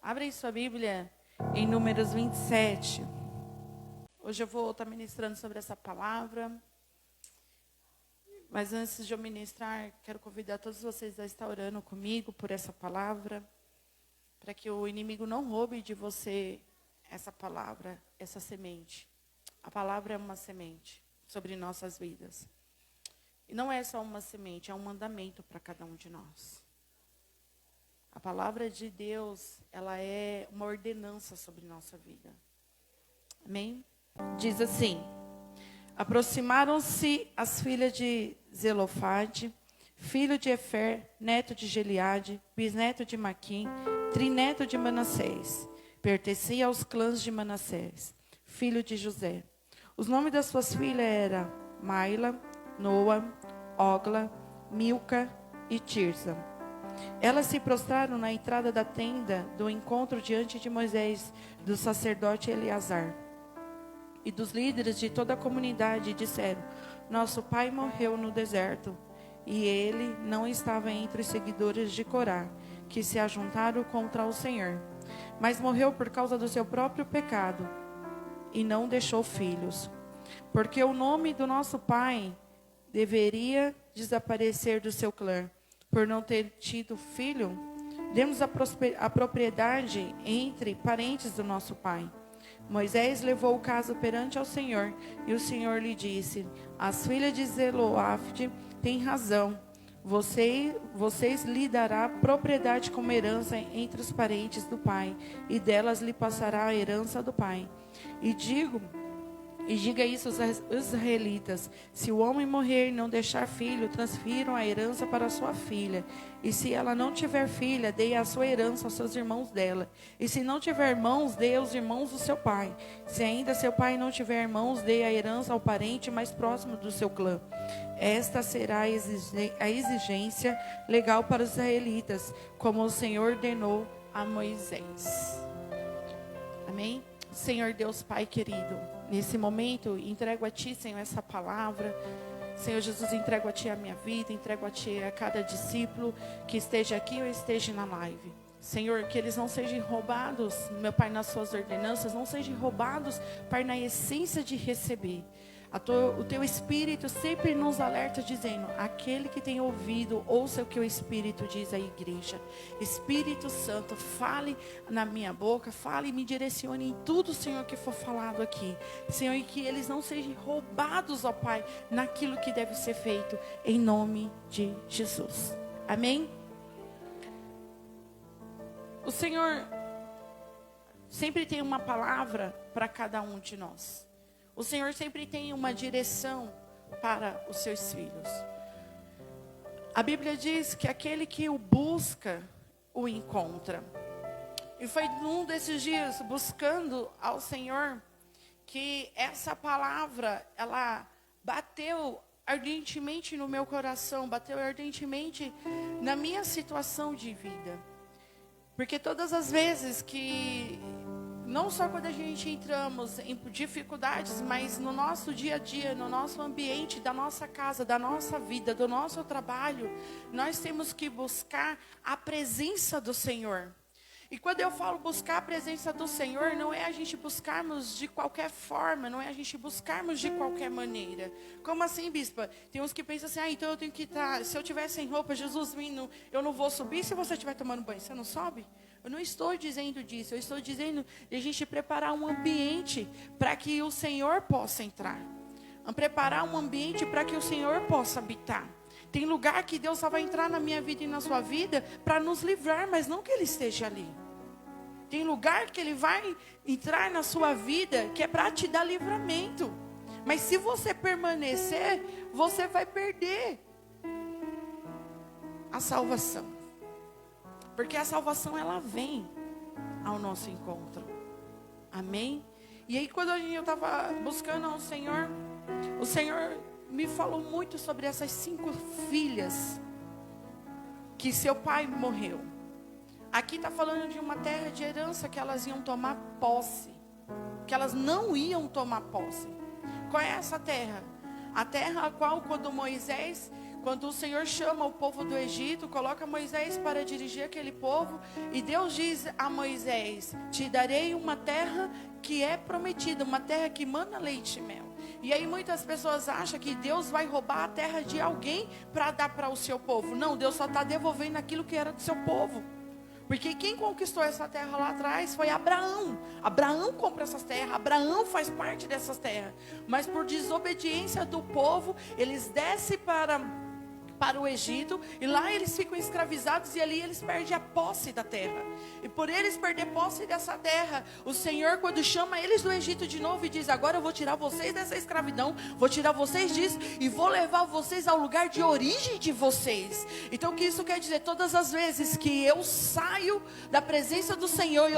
Abre aí sua Bíblia em Números 27. Hoje eu vou estar ministrando sobre essa palavra. Mas antes de eu ministrar, quero convidar todos vocês a estar orando comigo por essa palavra, para que o inimigo não roube de você essa palavra, essa semente. A palavra é uma semente sobre nossas vidas. E não é só uma semente, é um mandamento para cada um de nós. A palavra de Deus, ela é uma ordenança sobre nossa vida. Amém? Diz assim: aproximaram-se as filhas de Zelofade, filho de Efer, neto de Gileade, bisneto de Maquim, trineto de Manassés. Pertencia aos clãs de Manassés, filho de José. Os nomes das suas filhas eram Maila, Noa, Ogla, Milca e Tirza. Elas se prostraram na entrada da tenda do encontro diante de Moisés, do sacerdote Eleazar e dos líderes de toda a comunidade, e disseram: nosso pai morreu no deserto, e ele não estava entre os seguidores de Corá, que se ajuntaram contra o Senhor, mas morreu por causa do seu próprio pecado, e não deixou filhos. Porque o nome do nosso pai deveria desaparecer do seu clã, por não ter tido filho. Demos a propriedade entre parentes do nosso pai. Moisés levou o caso perante ao Senhor, e o Senhor lhe disse: as filhas de Zelofade têm razão. Vocês lhe dará propriedade como herança entre os parentes do pai, e delas lhe passará a herança do pai. E diga isso aos israelitas: se o homem morrer e não deixar filho, transfiram a herança para sua filha. E se ela não tiver filha, dê a sua herança aos seus irmãos dela. E se não tiver irmãos, dê aos irmãos do seu pai. Se ainda seu pai não tiver irmãos, dê a herança ao parente mais próximo do seu clã. Esta será a exigência legal para os israelitas, como o Senhor ordenou a Moisés. Amém? Senhor Deus Pai querido, nesse momento entrego a Ti, Senhor, essa palavra. Senhor Jesus, entrego a Ti a minha vida, entrego a Ti a cada discípulo que esteja aqui ou esteja na live. Senhor, que eles não sejam roubados, meu Pai, nas suas ordenanças, não sejam roubados, Pai, na essência de receber. O Teu Espírito sempre nos alerta dizendo: aquele que tem ouvido, ouça o que o Espírito diz à igreja. Espírito Santo, fale na minha boca, fale e me direcione em tudo, Senhor, que for falado aqui. Senhor, e que eles não sejam roubados, ó Pai, naquilo que deve ser feito, em nome de Jesus. Amém? O Senhor sempre tem uma palavra para cada um de nós. O Senhor sempre tem uma direção para os seus filhos. A Bíblia diz que aquele que o busca, o encontra. E foi num desses dias, buscando ao Senhor, que essa palavra, ela bateu ardentemente no meu coração, bateu ardentemente na minha situação de vida. Porque todas as vezes que... não só quando a gente entramos em dificuldades, mas no nosso dia a dia, no nosso ambiente, da nossa casa, da nossa vida, do nosso trabalho, nós temos que buscar a presença do Senhor. E quando eu falo buscar a presença do Senhor, não é a gente buscarmos de qualquer forma, não é a gente buscarmos de qualquer maneira. Como assim, bispa? Tem uns que pensam assim: então eu tenho que estar, se eu estiver sem roupa, Jesus vindo, eu não vou subir. Se você estiver tomando banho, você não sobe? Eu não estou dizendo disso, eu estou dizendo de a gente preparar um ambiente para que o Senhor possa entrar. Preparar um ambiente para que o Senhor possa habitar. Tem lugar que Deus só vai entrar na minha vida e na sua vida para nos livrar, mas não que Ele esteja ali. Tem lugar que Ele vai entrar na sua vida que é para te dar livramento. Mas se você permanecer, você vai perder a salvação. Porque a salvação, ela vem ao nosso encontro. Amém? E aí quando eu estava buscando ao Senhor, o Senhor me falou muito sobre essas 5 filhas que seu pai morreu. Aqui está falando de uma terra de herança que elas iam tomar posse. Que elas não iam tomar posse. Qual é essa terra? A terra a qual, quando Moisés quando o Senhor chama o povo do Egito, coloca Moisés para dirigir aquele povo, e Deus diz a Moisés: te darei uma terra que é prometida, uma terra que mana leite e mel. E aí muitas pessoas acham que Deus vai roubar a terra de alguém para dar para o seu povo. Não, Deus só está devolvendo aquilo que era do seu povo. Porque quem conquistou essa terra lá atrás foi Abraão. Abraão compra essas terras, Abraão faz parte dessas terras. Mas por desobediência do povo, eles descem para o Egito, e lá eles ficam escravizados, e ali eles perdem a posse da terra. E por eles perder posse dessa terra, o Senhor, quando chama eles do Egito de novo, e diz: agora eu vou tirar vocês dessa escravidão, vou tirar vocês disso, e vou levar vocês ao lugar de origem de vocês. Então o que isso quer dizer? Todas as vezes que eu saio da presença do Senhor,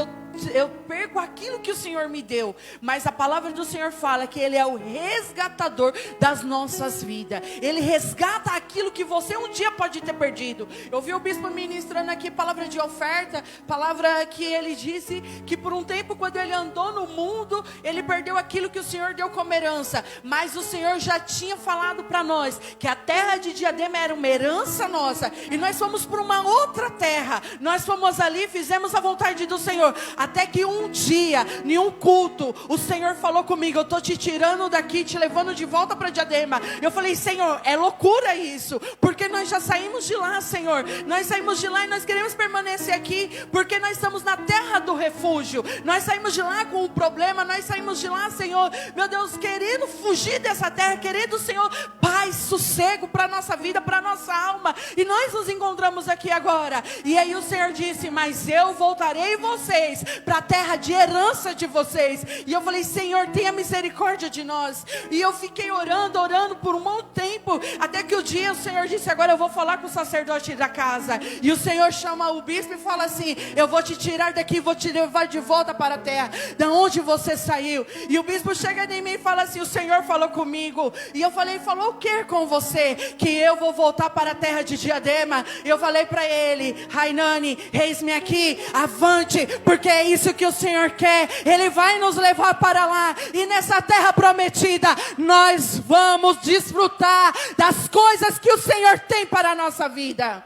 eu perco aquilo que o Senhor me deu, mas a palavra do Senhor fala que Ele é o resgatador das nossas vidas. Ele resgata aquilo que você um dia pode ter perdido. Eu vi o bispo ministrando aqui palavra de oferta, palavra que ele disse que por um tempo, quando ele andou no mundo, ele perdeu aquilo que o Senhor deu como herança, mas o Senhor já tinha falado para nós que a terra de Diadema era uma herança nossa, e nós fomos para uma outra terra. Nós fomos ali, fizemos a vontade do Senhor, até que um dia, em um culto, o Senhor falou comigo: eu estou te tirando daqui, te levando de volta para Diadema. Eu falei: Senhor, é loucura isso, porque nós já saímos de lá, Senhor. Nós saímos de lá e nós queremos permanecer aqui, porque nós estamos na terra do refúgio. Nós saímos de lá com um problema, nós saímos de lá, Senhor, meu Deus, querendo fugir dessa terra, querendo, Senhor, paz, sossego para a nossa vida, para a nossa alma. E nós nos encontramos aqui agora. E aí o Senhor disse: mas eu voltarei vocês para a terra de herança de vocês. E eu falei: Senhor, tenha misericórdia de nós. E eu fiquei orando por um bom tempo, até que o dia o Senhor disse: agora eu vou falar com o sacerdote da casa. E o Senhor chama o bispo e fala assim: eu vou te tirar daqui, vou te levar de volta para a terra da onde você saiu. E o bispo chega em mim e fala assim: o Senhor falou comigo. E eu falei: falou o que com você? Que eu vou voltar para a terra de Diadema. E eu falei para ele: Rainani, eis-me aqui, avante, porque é isso que o Senhor quer. Ele vai nos levar para lá, e nessa terra prometida nós vamos desfrutar das coisas que o Senhor tem para a nossa vida.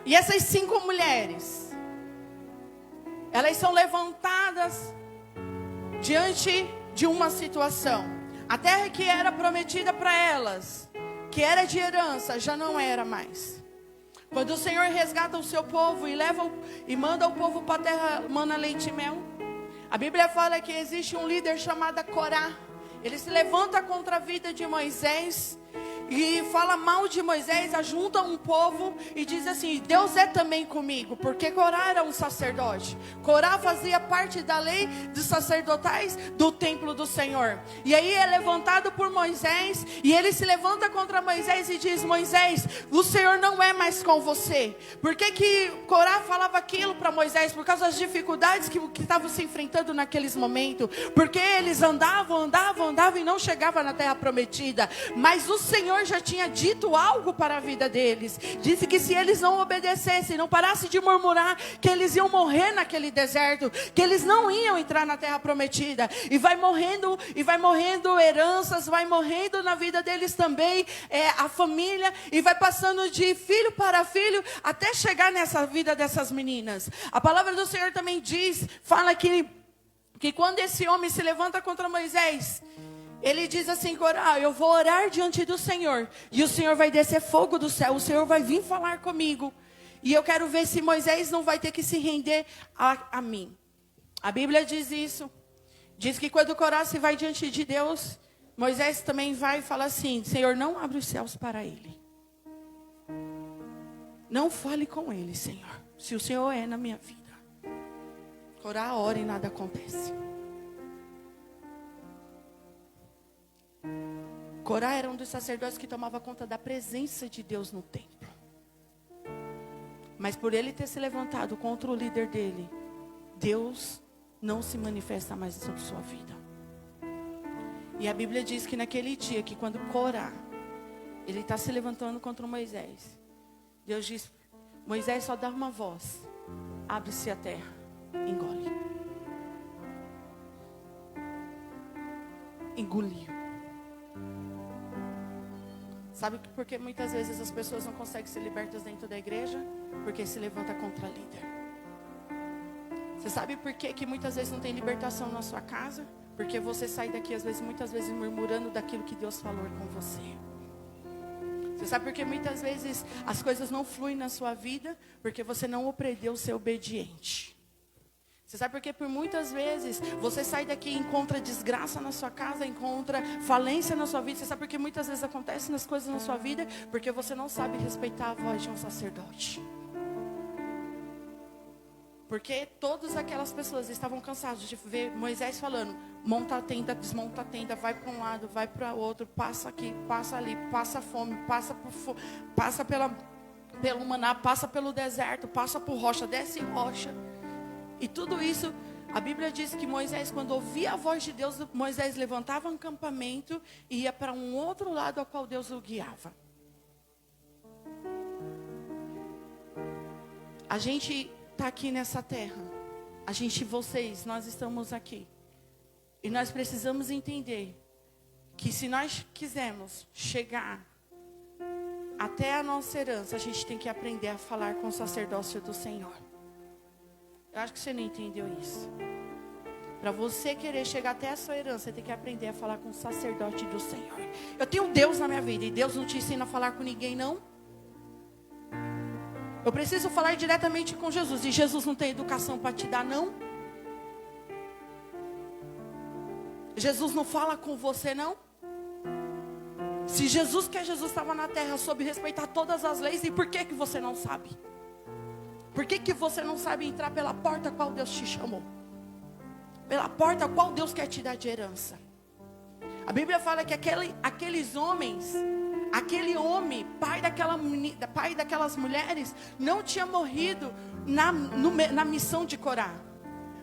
E essas 5 mulheres, elas são levantadas diante de uma situação. A terra que era prometida para elas, que era de herança, já não era mais. Quando o Senhor resgata o seu povo e manda o povo para a terra mana leite e mel, a Bíblia fala que existe um líder chamado Corá. Ele se levanta contra a vida de Moisés e fala mal de Moisés, ajunta um povo e diz assim: Deus é também comigo, porque Corá era um sacerdote. Corá fazia parte da lei dos sacerdotais do templo do Senhor. E aí é levantado por Moisés, e ele se levanta contra Moisés e diz: Moisés, o Senhor não é mais com você. Por que Corá falava aquilo para Moisés? Por causa das dificuldades que estavam se enfrentando naqueles momentos. Porque eles andavam e não chegavam na terra prometida. Mas o Senhor já tinha dito algo para a vida deles. Disse que se eles não obedecessem, não parassem de murmurar, que eles iam morrer naquele deserto, que eles não iam entrar na terra prometida. E vai morrendo heranças, vai morrendo na vida deles também, a família, e vai passando de filho para filho, até chegar nessa vida dessas meninas. A palavra do Senhor também fala que quando esse homem se levanta contra Moisés, ele diz assim: Corá, eu vou orar diante do Senhor, e o Senhor vai descer fogo do céu, o Senhor vai vir falar comigo, e eu quero ver se Moisés não vai ter que se render a mim. A Bíblia diz isso. Diz que quando Corá se vai diante de Deus, Moisés também vai e fala assim: Senhor, não abre os céus para ele. Não fale com ele, Senhor, se o Senhor é na minha vida. Corá ora e nada acontece. Corá era um dos sacerdotes que tomava conta da presença de Deus no templo. Mas por ele ter se levantado contra o líder dele, Deus não se manifesta mais sobre sua vida. E a Bíblia diz que naquele dia, que quando Corá, ele está se levantando contra Moisés, Deus diz: Moisés, só dá uma voz, abre-se a terra, engole. Engoliu. Sabe por que muitas vezes as pessoas não conseguem ser libertas dentro da igreja? Porque se levanta contra líder. Você sabe por que muitas vezes não tem libertação na sua casa? Porque você sai daqui muitas vezes murmurando daquilo que Deus falou com você. Você sabe por que muitas vezes as coisas não fluem na sua vida? Porque você não aprendeu a ser obediente. Você sabe por que por muitas vezes você sai daqui e encontra desgraça na sua casa, encontra falência na sua vida? Você sabe por que muitas vezes acontecem as coisas na sua vida? Porque você não sabe respeitar a voz de um sacerdote. Porque todas aquelas pessoas estavam cansadas de ver Moisés falando: monta a tenda, desmonta a tenda, vai para um lado, vai para outro, passa aqui, passa ali, passa fome, passa pelo maná, passa pelo deserto, passa por rocha, desce rocha. E tudo isso, a Bíblia diz que Moisés, quando ouvia a voz de Deus, Moisés levantava um acampamento e ia para um outro lado ao qual Deus o guiava. A gente está aqui nessa terra. Nós estamos aqui. E nós precisamos entender que se nós quisermos chegar até a nossa herança, a gente tem que aprender a falar com o sacerdócio do Senhor. Eu acho que você não entendeu isso. Para você querer chegar até a sua herança, você tem que aprender a falar com o sacerdote do Senhor. Eu tenho Deus na minha vida e Deus não te ensina a falar com ninguém, não. Eu preciso falar diretamente com Jesus. E Jesus não tem educação para te dar, não. Jesus não fala com você, não. Se Jesus, que é Jesus, estava na terra, soube respeitar todas as leis, e por que você não sabe? Por que você não sabe entrar pela porta a qual Deus te chamou? Pela porta a qual Deus quer te dar de herança. A Bíblia fala que aqueles homens, aquele homem, pai daquelas mulheres, não tinha morrido na missão de Corá,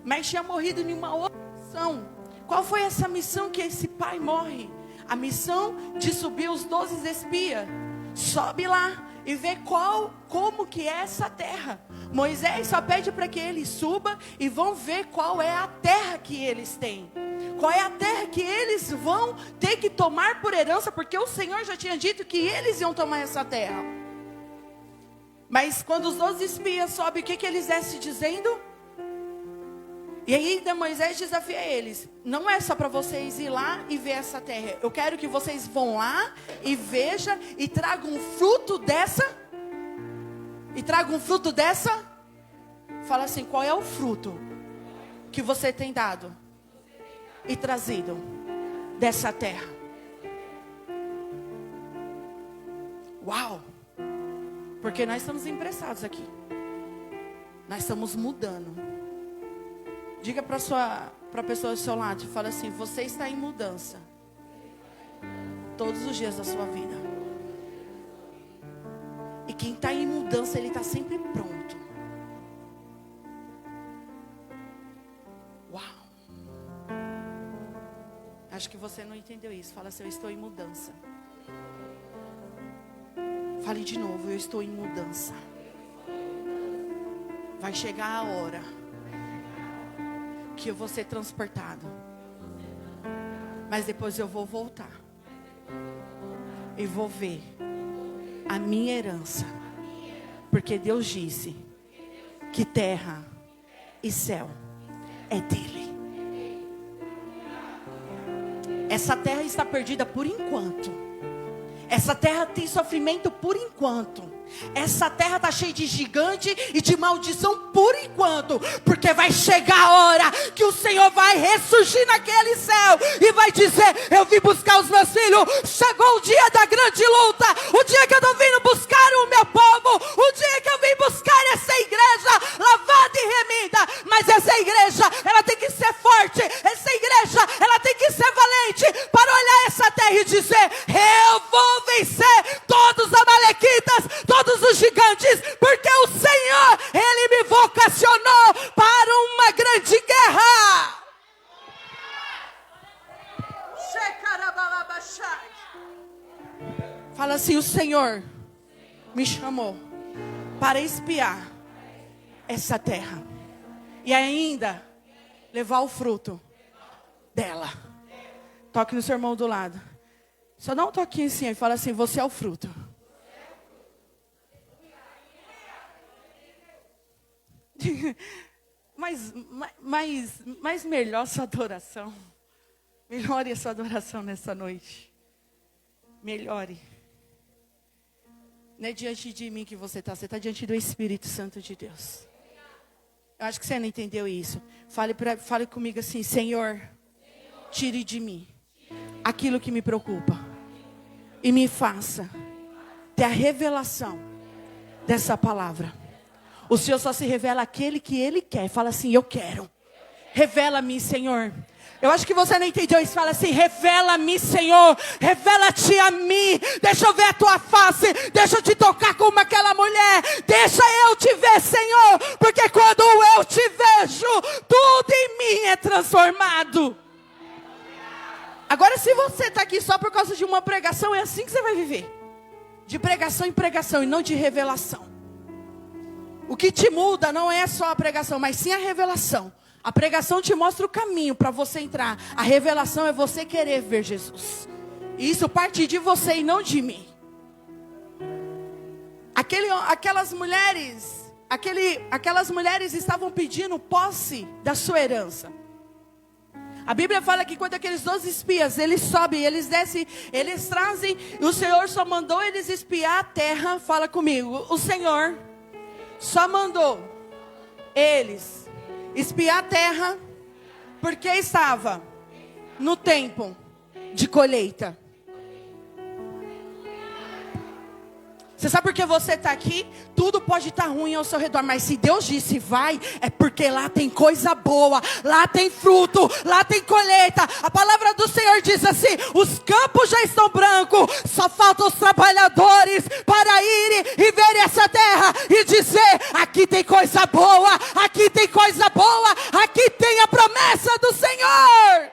mas tinha morrido em uma outra missão. Qual foi essa missão que esse pai morre? A missão de subir os 12 espias. Sobe lá e vê como que é essa terra. Moisés só pede para que eles subam e vão ver qual é a terra que eles têm. Qual é a terra que eles vão ter que tomar por herança, porque o Senhor já tinha dito que eles iam tomar essa terra. Mas quando os 12 espias sobem, o que eles descem dizendo? E ainda Moisés desafia eles: não é só para vocês ir lá e ver essa terra. Eu quero que vocês vão lá e vejam e tragam um fruto dessa. Fala assim: qual é o fruto que você tem dado e trazido dessa terra? Uau! Porque nós estamos emprestados aqui. Nós estamos mudando. Diga para a pessoa do seu lado, fala assim: você está em mudança todos os dias da sua vida. E quem está em mudança, ele está sempre pronto. Uau! Acho que você não entendeu isso. Fala assim: eu estou em mudança. Fale de novo: eu estou em mudança. Vai chegar a hora que eu vou ser transportado, mas depois eu vou voltar e vou ver a minha herança, porque Deus disse que terra e céu é dele. Essa terra está perdida por enquanto. Essa terra tem sofrimento por enquanto. Essa terra está cheia de gigante e de maldição por enquanto. Porque vai chegar a hora que o Senhor vai ressurgir naquele céu e vai dizer: eu vim buscar os meus filhos. Chegou o dia da grande luta. O dia que eu estou vindo buscar o meu povo. O dia que eu vim buscar essa igreja lavada e remida. Mas essa igreja, ela tem que ser forte. Essa igreja, ela tem que ser valente para olhar essa terra e dizer: eu vou vencer todos os amalequitas, todos os gigantes, porque o Senhor, Ele me vocacionou para uma grande guerra. Fala assim: o Senhor me chamou para espiar essa terra e ainda levar o fruto dela. Toque no seu irmão do lado. Só dá um toquinho assim e fala assim, você é o fruto. Mas melhor sua adoração. Melhore a sua adoração nessa noite. Melhore. Não é diante de mim que você está diante do Espírito Santo de Deus. Eu acho que você não entendeu isso. Fale comigo assim, Senhor, tire de mim aquilo que me preocupa. E me faça ter a revelação dessa palavra. O Senhor só se revela aquele que Ele quer. Fala assim, eu quero. Revela-me, Senhor. Eu acho que você não entendeu isso. Fala assim, revela-me, Senhor. Revela-te a mim. Deixa eu ver a tua face. Deixa eu te tocar como aquela mulher. Deixa eu te ver, Senhor. Porque quando eu te vejo, tudo em mim é transformado. Agora, se você está aqui só por causa de uma pregação, é assim que você vai viver. De pregação em pregação e não de revelação. O que te muda não é só a pregação, mas sim a revelação. A pregação te mostra o caminho para você entrar. A revelação é você querer ver Jesus. E isso parte de você e não de mim. Aquelas mulheres estavam pedindo posse da sua herança. A Bíblia fala que quando aqueles 12 espias, eles sobem, eles descem, eles trazem, e o Senhor só mandou eles espiar a terra. Fala comigo, o Senhor só mandou eles espiar a terra, porque estava no tempo de colheita. Você sabe por que você está aqui? Tudo pode estar ruim ao seu redor, mas se Deus disse vai, é porque lá tem coisa boa, lá tem fruto, lá tem colheita. A palavra do Senhor diz assim, os campos já estão brancos, só faltam os trabalhadores para irem e verem essa terra e dizer, aqui tem coisa boa, aqui tem coisa boa, aqui tem a promessa do Senhor.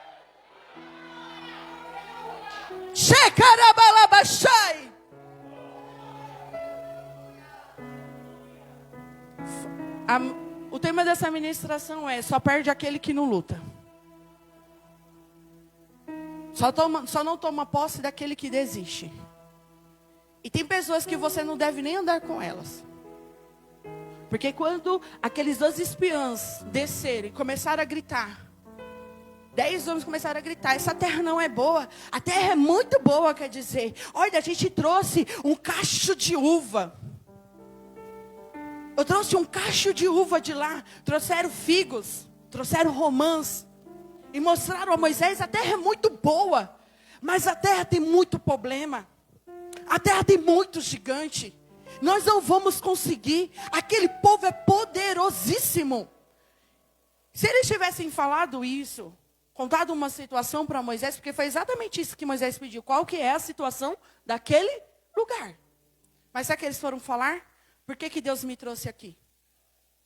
Shekarabalabashai. O tema dessa ministração é, só perde aquele que não luta. Só não toma posse daquele que desiste. E tem pessoas que você não deve nem andar com elas. Porque quando aqueles 12 espiãs desceram e começaram a gritar, 10 homens começaram a gritar, essa terra não é boa, a terra é muito boa, quer dizer, olha, a gente trouxe um cacho de uva. Eu trouxe um cacho de uva de lá, trouxeram figos, trouxeram romãs, e mostraram a Moisés, a terra é muito boa, mas a terra tem muito problema, a terra tem muito gigante, nós não vamos conseguir, aquele povo é poderosíssimo. Se eles tivessem falado isso, contado uma situação para Moisés, porque foi exatamente isso que Moisés pediu, qual que é a situação daquele lugar. Mas sabe o que eles foram falar? Por que Deus me trouxe aqui?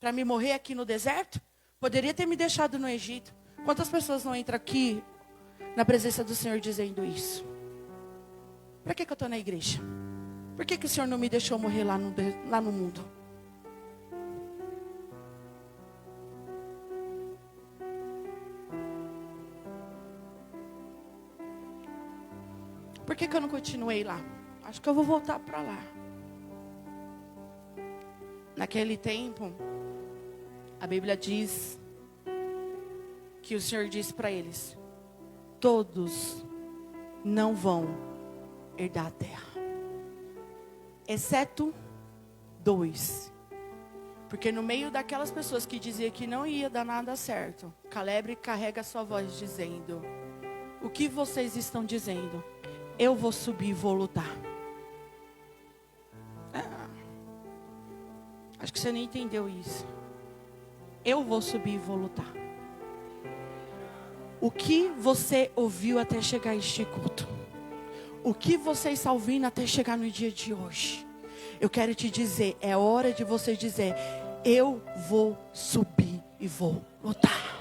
Para me morrer aqui no deserto? Poderia ter me deixado no Egito. Quantas pessoas não entram aqui na presença do Senhor dizendo isso? Para que eu estou na igreja? Por que o Senhor não me deixou morrer lá no mundo? Por que eu não continuei lá? Acho que eu vou voltar para lá. Naquele tempo, a Bíblia diz que o Senhor disse para eles, todos não vão herdar a terra, exceto 2. Porque no meio daquelas pessoas que diziam que não ia dar nada certo, Caleb carrega a sua voz dizendo, o que vocês estão dizendo? Eu vou subir e vou lutar. Acho que você nem entendeu isso. Eu vou subir e vou lutar. O que você ouviu até chegar a este culto? O que você está ouvindo até chegar no dia de hoje? Eu quero te dizer, é hora de você dizer, eu vou subir e vou lutar.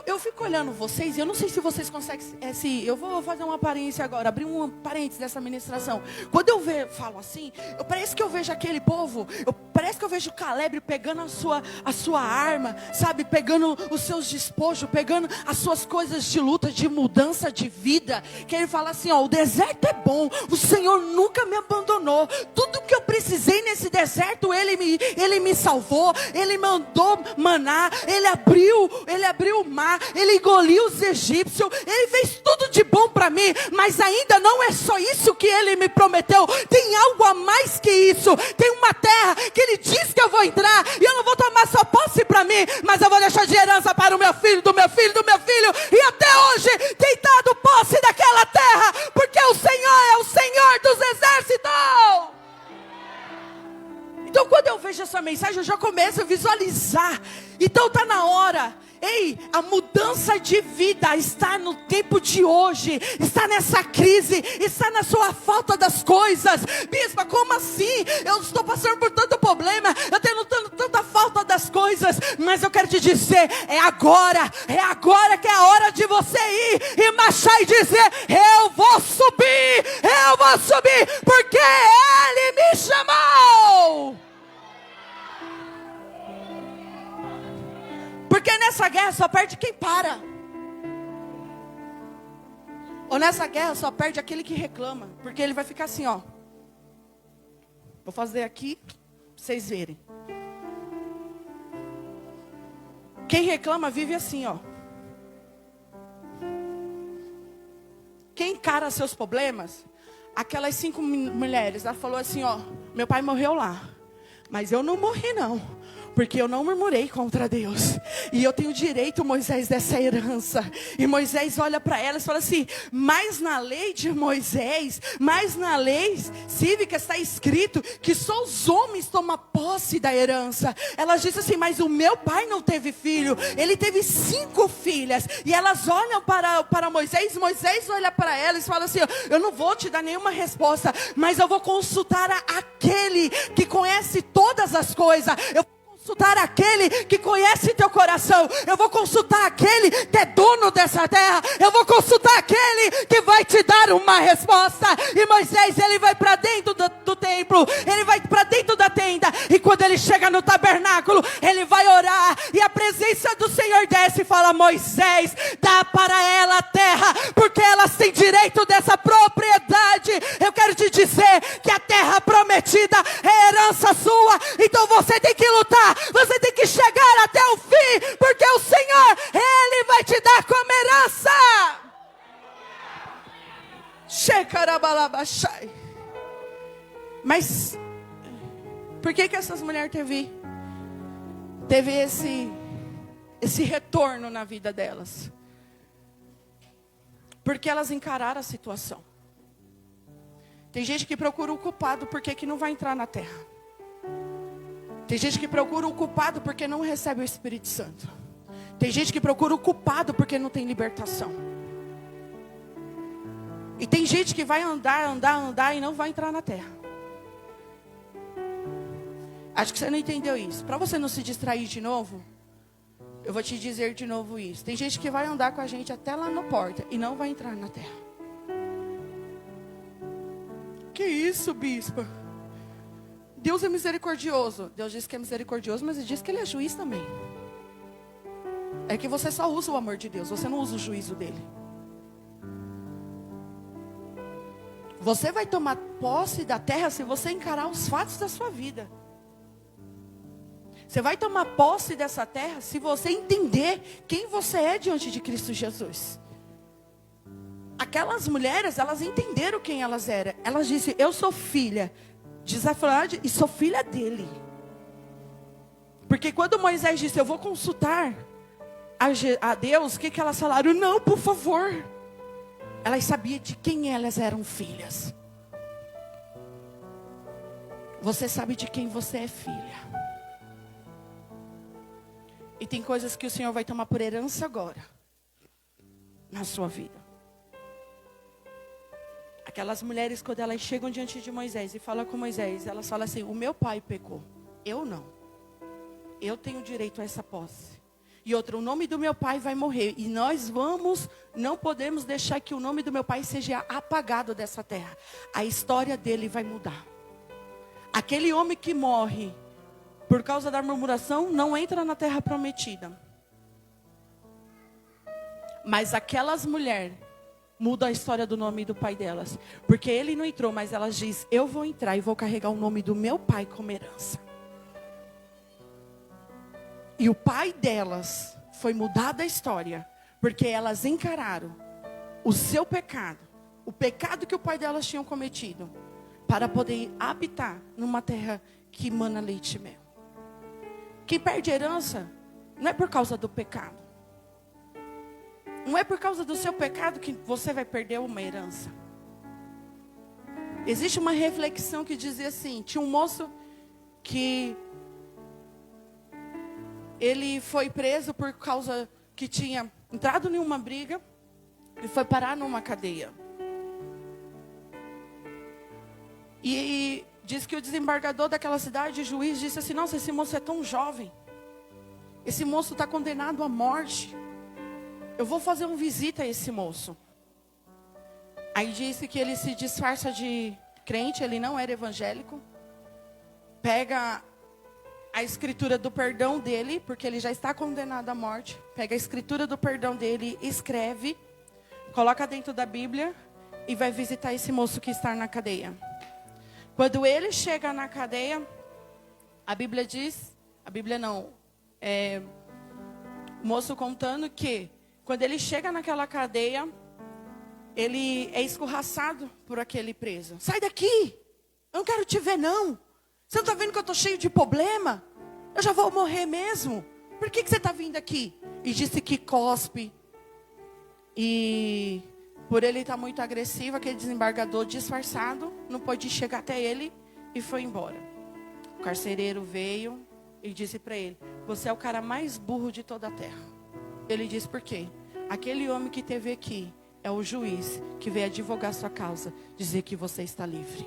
Eu fico olhando vocês, e eu não sei se vocês conseguem, eu vou fazer uma aparência agora, abrir um parênteses dessa ministração. Quando eu falo assim, parece que eu vejo aquele povo, parece que eu vejo o Caleb pegando a sua arma, sabe, pegando os seus despojos, pegando as suas coisas de luta, de mudança de vida, que ele fala assim, ó, o deserto é bom, o Senhor nunca me abandonou, tudo que eu precisei nesse deserto, Ele me salvou, Ele mandou maná, Ele abriu o mar, Ele engoliu os egípcios, Ele fez tudo de bom para mim, mas ainda não é só isso que Ele me prometeu, tem algo a mais que isso, tem uma terra que Ele diz que eu vou entrar, e eu não vou tomar só posse para mim, mas eu vou deixar de herança para o meu filho, do meu filho, do meu filho, e até hoje tem dado posse daquela terra, porque o Senhor é o Senhor dos exércitos. Então quando eu vejo essa mensagem, eu já começo a visualizar. Então está na hora. Ei, a mudança de vida está no tempo de hoje. Está nessa crise. Está na sua falta das coisas. Bispa, como assim? Eu estou passando por tanto problema. Eu tenho tanta falta das coisas. Mas eu quero te dizer, é agora que é a hora de você ir e marchar e dizer, eu vou subir, porque Ele me chamou. Porque nessa guerra só perde quem para. Ou nessa guerra só perde aquele que reclama. Porque ele vai ficar assim, ó. Vou fazer aqui, pra vocês verem. Quem reclama vive assim, ó. Quem encara seus problemas, aquelas 5 mulheres, ela falou assim, ó, meu pai morreu lá, mas eu não morri não. Porque eu não murmurei contra Deus. E eu tenho direito, Moisés, dessa herança. E Moisés olha para elas e fala assim, mas na lei de Moisés, mas na lei cívica está escrito que só os homens tomam posse da herança. Elas dizem assim, mas o meu pai não teve filho. Ele teve 5 filhas. E elas olham para Moisés. Moisés olha para elas e fala assim, eu não vou te dar nenhuma resposta, mas eu vou consultar aquele que conhece todas as coisas. Eu consultar aquele que conhece teu coração. Eu vou consultar aquele que é dono dessa terra. Eu vou consultar aquele que vai te dar uma resposta. E Moisés, ele vai para dentro do templo. Ele vai para dentro da tenda. E quando ele chega no tabernáculo, ele vai orar. E a presença do Senhor desce e fala, Moisés, dá para ela a terra, porque elas têm direito dessa propriedade. Eu quero te dizer que a terra prometida é herança sua. Então você tem que lutar. Você tem que chegar até o fim, porque o Senhor, Ele vai te dar como herança. Mas por que essas mulheres teve esse retorno na vida delas? Porque elas encararam a situação. Tem gente que procura o culpado porque que não vai entrar na terra. Tem gente que procura o culpado porque não recebe o Espírito Santo. Tem gente que procura o culpado porque não tem libertação. E tem gente que vai andar e não vai entrar na terra. Acho que você não entendeu isso. Para você não se distrair de novo, eu vou te dizer de novo isso. Tem gente que vai andar com a gente até lá na porta e não vai entrar na terra. Que isso, bispa? Deus é misericordioso. Deus diz que é misericordioso, mas Ele diz que Ele é juiz também. É que você só usa o amor de Deus, você não usa o juízo dEle. Você vai tomar posse da terra se você encarar os fatos da sua vida. Você vai tomar posse dessa terra se você entender quem você é diante de Cristo Jesus. Aquelas mulheres, elas entenderam quem elas eram. Elas disseram, eu sou filha de Zafrade e sou filha dele. Porque quando Moisés disse, eu vou consultar a Deus, o que elas falaram? Não, por favor. Elas sabiam de quem elas eram filhas. Você sabe de quem você é filha. E tem coisas que o Senhor vai tomar por herança agora, na sua vida. Aquelas mulheres, quando elas chegam diante de Moisés e falam com Moisés, elas falam assim, o meu pai pecou, eu não. Eu tenho direito a essa posse. E outra, o nome do meu pai vai morrer. E não podemos deixar que o nome do meu pai seja apagado dessa terra. A história dele vai mudar. Aquele homem que morre por causa da murmuração não entra na terra prometida. Mas aquelas mulheres mudam a história do nome do pai delas. Porque ele não entrou, mas elas dizem, eu vou entrar e vou carregar o nome do meu pai como herança. E o pai delas foi mudada a história, porque elas encararam o seu pecado, o pecado que o pai delas tinham cometido, para poder habitar numa terra que emana leite e mel. Quem perde herança não é por causa do pecado. Não é por causa do seu pecado que você vai perder uma herança. Existe uma reflexão que dizia assim, tinha um moço que ele foi preso por causa que tinha entrado em uma briga e foi parar numa cadeia. E diz que o desembargador daquela cidade, o juiz, disse assim, nossa, esse moço é tão jovem. Esse moço está condenado à morte. Eu vou fazer uma visita a esse moço. Aí disse que ele se disfarça de crente, ele não era evangélico. Pega a escritura do perdão dele, porque ele já está condenado à morte. Pega a escritura do perdão dele, escreve, coloca dentro da Bíblia e vai visitar esse moço que está na cadeia. Quando ele chega na cadeia, a Bíblia diz, o moço contando que quando ele chega naquela cadeia, ele é escorraçado por aquele preso. Sai daqui, eu não quero te ver não. Você não está vendo que eu estou cheio de problema? Eu já vou morrer mesmo. Por que você está vindo aqui? E disse que cospe. E por ele estar muito agressivo, aquele desembargador disfarçado não pôde chegar até ele e foi embora. O carcereiro veio e disse para ele, você é o cara mais burro de toda a terra. Ele disse, por quê? Aquele homem que teve aqui é o juiz que veio advogar sua causa, dizer que você está livre.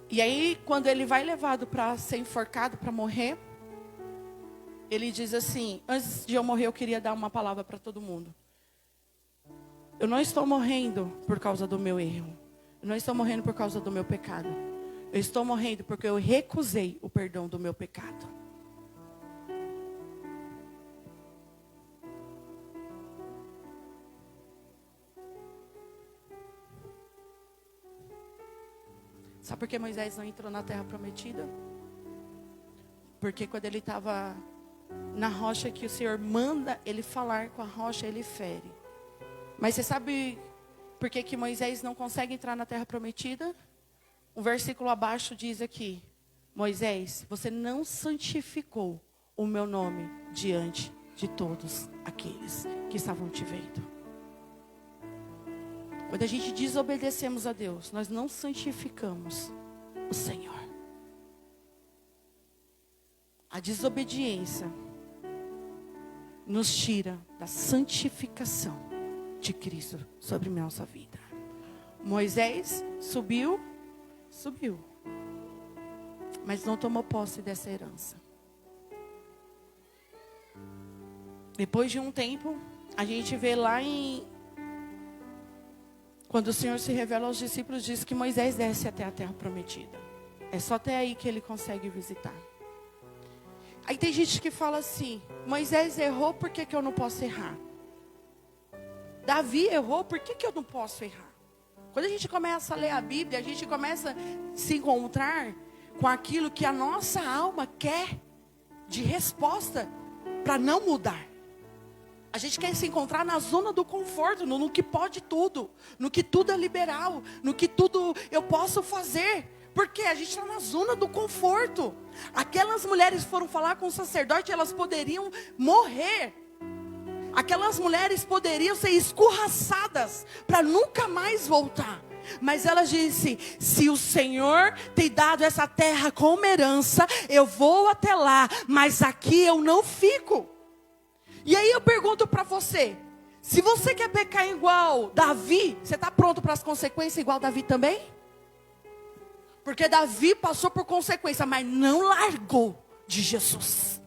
E aí, quando ele vai levado para ser enforcado, para morrer, ele diz assim, antes de eu morrer, eu queria dar uma palavra para todo mundo. Eu não estou morrendo por causa do meu erro. Eu não estou morrendo por causa do meu pecado. Eu estou morrendo porque eu recusei o perdão do meu pecado. Sabe por que Moisés não entrou na terra prometida? Porque quando ele estava na rocha que o Senhor manda ele falar com a rocha, ele fere. Mas você sabe por que Moisés não consegue entrar na terra prometida? Um versículo abaixo diz aqui, Moisés, você não santificou o meu nome diante de todos aqueles que estavam te vendo. Quando a gente desobedecemos a Deus, nós não santificamos o Senhor. A desobediência nos tira da santificação de Cristo sobre nossa vida. Moisés subiu, mas não tomou posse dessa herança. Depois de um tempo, a gente vê lá quando o Senhor se revela aos discípulos, diz que Moisés desce até a terra prometida. É só até aí que ele consegue visitar. Aí tem gente que fala assim, Moisés errou, por que eu não posso errar? Davi errou, por que eu não posso errar? Quando a gente começa a ler a Bíblia, a gente começa a se encontrar com aquilo que a nossa alma quer de resposta para não mudar. A gente quer se encontrar na zona do conforto, no que pode tudo, no que tudo é liberal, no que tudo eu posso fazer. Porque a gente está na zona do conforto. Aquelas mulheres foram falar com o sacerdote, elas poderiam morrer. Aquelas mulheres poderiam ser escorraçadas para nunca mais voltar. Mas ela disse, se o Senhor tem dado essa terra como herança, eu vou até lá, mas aqui eu não fico. E aí eu pergunto para você, se você quer pecar igual Davi, você está pronto para as consequências igual Davi também? Porque Davi passou por consequência, mas não largou de Jesus.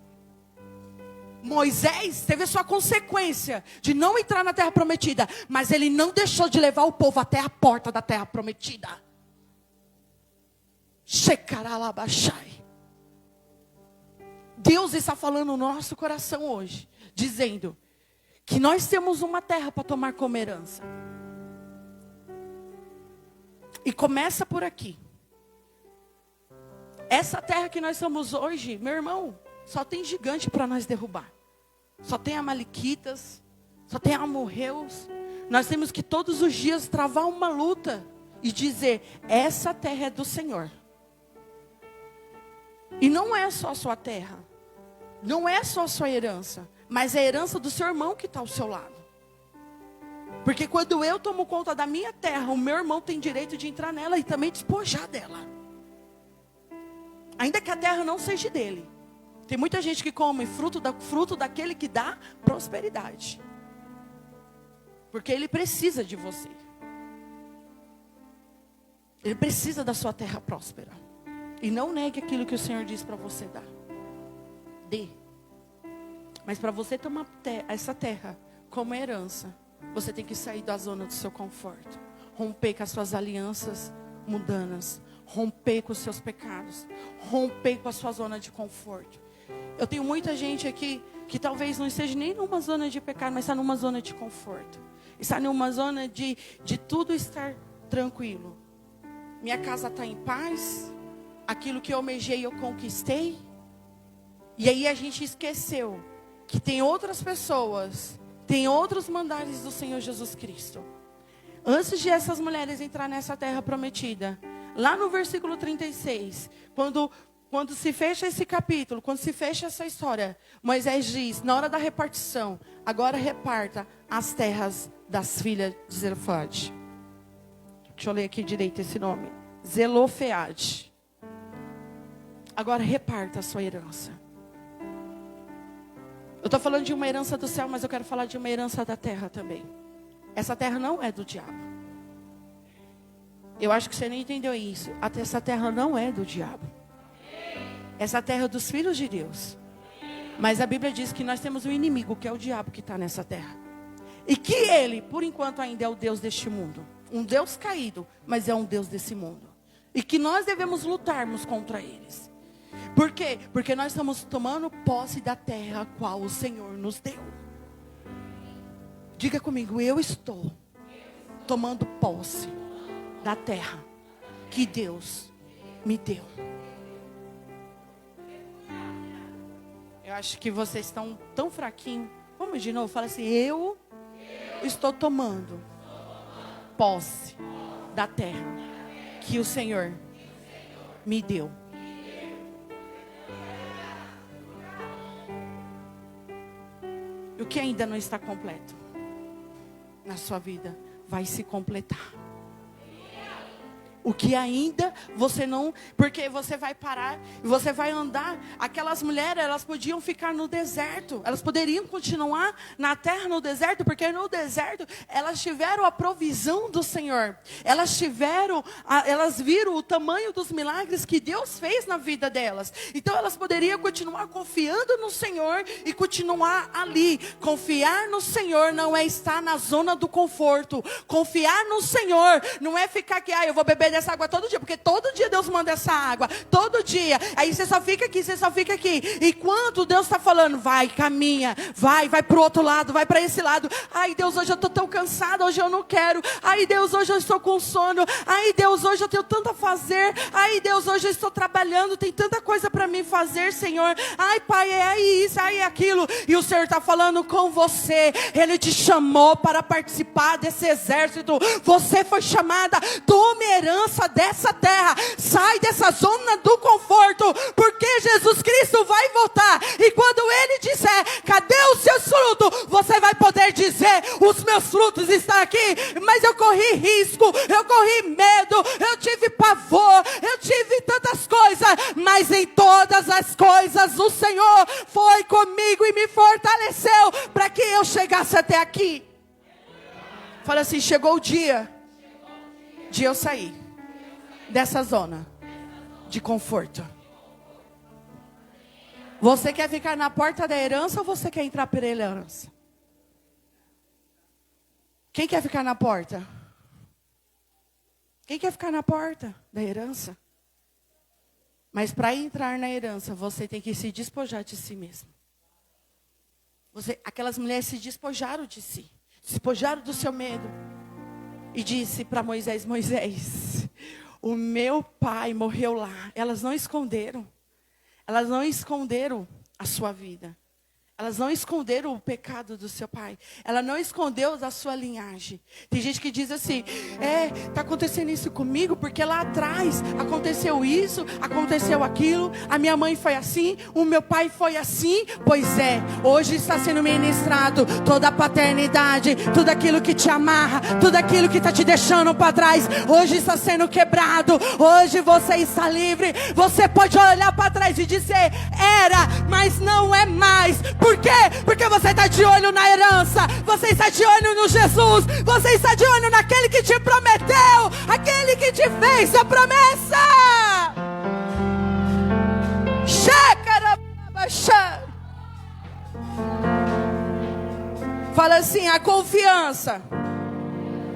Moisés teve a sua consequência de não entrar na terra prometida, mas ele não deixou de levar o povo até a porta da terra prometida. Shekaralabashai. Deus está falando no nosso coração hoje, dizendo que nós temos uma terra para tomar como herança. E começa por aqui. Essa terra que nós somos hoje, meu irmão, só tem gigante para nós derrubar. Só tem amalequitas, só tem amorreus. Nós temos que todos os dias travar uma luta e dizer, essa terra é do Senhor. E não é só a sua terra, não é só a sua herança, mas é a herança do seu irmão que está ao seu lado. Porque quando eu tomo conta da minha terra, o meu irmão tem direito de entrar nela e também despojar dela. Ainda que a terra não seja dele. Tem muita gente que come fruto daquele que dá prosperidade. Porque ele precisa de você. Ele precisa da sua terra próspera. E não negue aquilo que o Senhor diz para você dar. Dê. Mas para você tomar essa terra como herança, você tem que sair da zona do seu conforto. Romper com as suas alianças mundanas. Romper com os seus pecados. Romper com a sua zona de conforto. Eu tenho muita gente aqui que talvez não esteja nem numa zona de pecado, mas está numa zona de conforto. Está numa zona de tudo estar tranquilo. Minha casa está em paz. Aquilo que eu almejei eu conquistei. E aí a gente esqueceu que tem outras pessoas, tem outros mandares do Senhor Jesus Cristo. Antes de essas mulheres entrar nessa terra prometida, lá no versículo 36, quando se fecha esse capítulo, quando se fecha essa história, Moisés diz, na hora da repartição, agora reparta as terras das filhas de Zelofeade. Deixa eu ler aqui direito esse nome. Zelofeade. Agora reparta a sua herança. Eu estou falando de uma herança do céu, mas eu quero falar de uma herança da terra também. Essa terra não é do diabo. Eu acho que você não entendeu isso. Essa terra não é do diabo. Essa terra é dos filhos de Deus. Mas a Bíblia diz que nós temos um inimigo, que é o diabo que está nessa terra. E que ele, por enquanto, ainda é o Deus deste mundo. Um Deus caído, mas é um Deus desse mundo. E que nós devemos lutarmos contra eles. Por quê? Porque nós estamos tomando posse da terra a qual o Senhor nos deu. Diga comigo, eu estou tomando posse da terra que Deus me deu. Eu acho que vocês estão tão fraquinhos. Vamos de novo, fala assim, eu estou tomando posse da terra que o Senhor me deu. O que ainda não está completo na sua vida vai se completar. O que ainda você não... Porque você vai parar e você vai andar. Aquelas mulheres, elas podiam ficar no deserto. Elas poderiam continuar na terra, no deserto. Porque no deserto, elas tiveram a provisão do Senhor. Elas viram o tamanho dos milagres que Deus fez na vida delas. Então, elas poderiam continuar confiando no Senhor e continuar ali. Confiar no Senhor não é estar na zona do conforto. Confiar no Senhor não é ficar aqui, eu vou beber dessa água todo dia, porque todo dia Deus manda essa água, todo dia, aí você só fica aqui, e quando Deus está falando, vai, caminha, vai para o outro lado, vai para esse lado, ai Deus, hoje eu estou tão cansada, hoje eu não quero, ai Deus, hoje eu estou com sono, ai Deus, hoje eu tenho tanto a fazer, ai Deus, hoje eu estou trabalhando, tem tanta coisa para mim fazer, Senhor, ai Pai, é isso, é aquilo, e o Senhor está falando com você, Ele te chamou para participar desse exército, você foi chamada, tome herança dessa terra, sai dessa zona do conforto, porque Jesus Cristo vai voltar, e quando Ele disser, cadê os seus frutos, você vai poder dizer, os meus frutos estão aqui, mas eu corri risco, eu corri medo, eu tive pavor, eu tive tantas coisas, mas em todas as coisas o Senhor foi comigo e me fortaleceu, para que eu chegasse até aqui. Fala assim, chegou o dia de eu sair dessa zona de conforto. Você quer ficar na porta da herança ou você quer entrar pela herança? Quem quer ficar na porta? Quem quer ficar na porta da herança? Mas para entrar na herança, você tem que se despojar de si mesmo. Aquelas mulheres se despojaram de si. Despojaram do seu medo. E disse para Moisés, Moisés, o meu pai morreu lá. Elas não esconderam. Elas não esconderam a sua vida. Elas não esconderam o pecado do seu pai. Ela não escondeu da sua linhagem. Tem gente que diz assim, está acontecendo isso comigo, porque lá atrás aconteceu isso, aconteceu aquilo, a minha mãe foi assim, o meu pai foi assim. Pois é, hoje está sendo ministrado toda a paternidade, tudo aquilo que te amarra, tudo aquilo que está te deixando para trás, hoje está sendo quebrado, hoje você está livre. Você pode olhar para trás e dizer, era, mas não é mais. Por quê? Porque você está de olho na herança. Você está de olho no Jesus. Você está de olho naquele que te prometeu. Aquele que te fez a promessa. Fala assim, a confiança.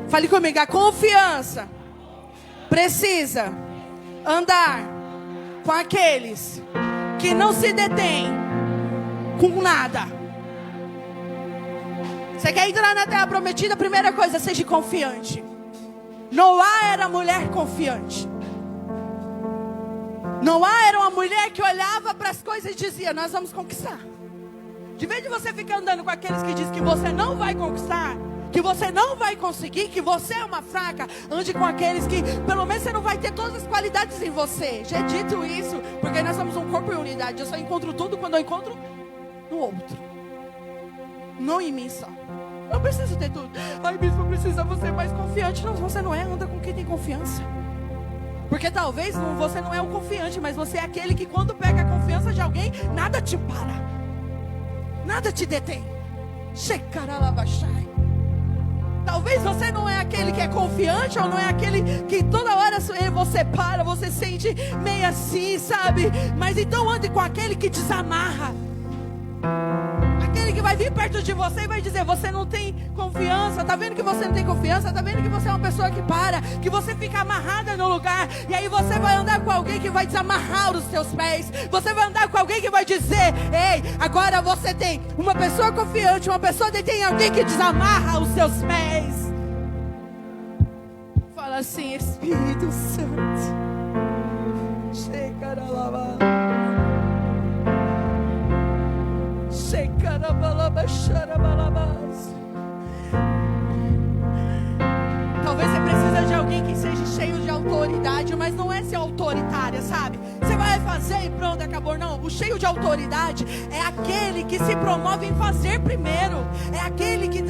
Fale comigo, a confiança precisa andar com aqueles que não se detêm com nada. Você quer entrar na terra prometida? A primeira coisa, seja confiante. Noá era mulher confiante. Noá era uma mulher que olhava para as coisas e dizia, nós vamos conquistar. De vez de você ficar andando com aqueles que dizem que você não vai conquistar, que você não vai conseguir, que você é uma fraca, ande com aqueles que pelo menos você não vai ter todas as qualidades em você. Já é dito isso, porque nós somos um corpo em unidade. Eu só encontro tudo quando eu encontro no outro, não em mim só. Eu preciso ter tudo. Ai, bispo, precisa você ser mais confiante. Não, você não é, anda com quem tem confiança. Porque talvez você não é o confiante, mas você é aquele que quando pega a confiança de alguém, nada te para, nada te detém. Talvez você não é aquele que é confiante, ou não é aquele que toda hora você para, você sente meio assim, sabe? Mas então ande com aquele que desamarra. Aquele que vai vir perto de você e vai dizer, você não tem confiança. Tá vendo que você não tem confiança? Tá vendo que você é uma pessoa que para, que você fica amarrada no lugar. E aí você vai andar com alguém que vai desamarrar os seus pés. Você vai andar com alguém que vai dizer, ei, agora você tem uma pessoa confiante, uma pessoa que tem alguém que desamarra os seus pés. Fala assim, Espírito Santo, chega na lava. Talvez você precisa de alguém que seja cheio de autoridade, mas não é ser autoritária, sabe? Você vai fazer e pronto, acabou. Não, o cheio de autoridade é aquele que se promove em fazer primeiro. É aquele que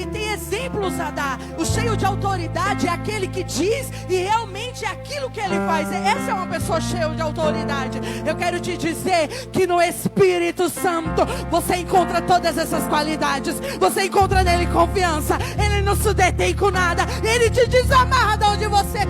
tem exemplos a dar. O cheio de autoridade é aquele que diz e realmente é aquilo que ele faz. Essa é uma pessoa cheia de autoridade. Eu quero te dizer que no Espírito Santo você encontra todas essas qualidades. Você encontra nele confiança. Ele não se detém com nada. Ele te desamarra de onde você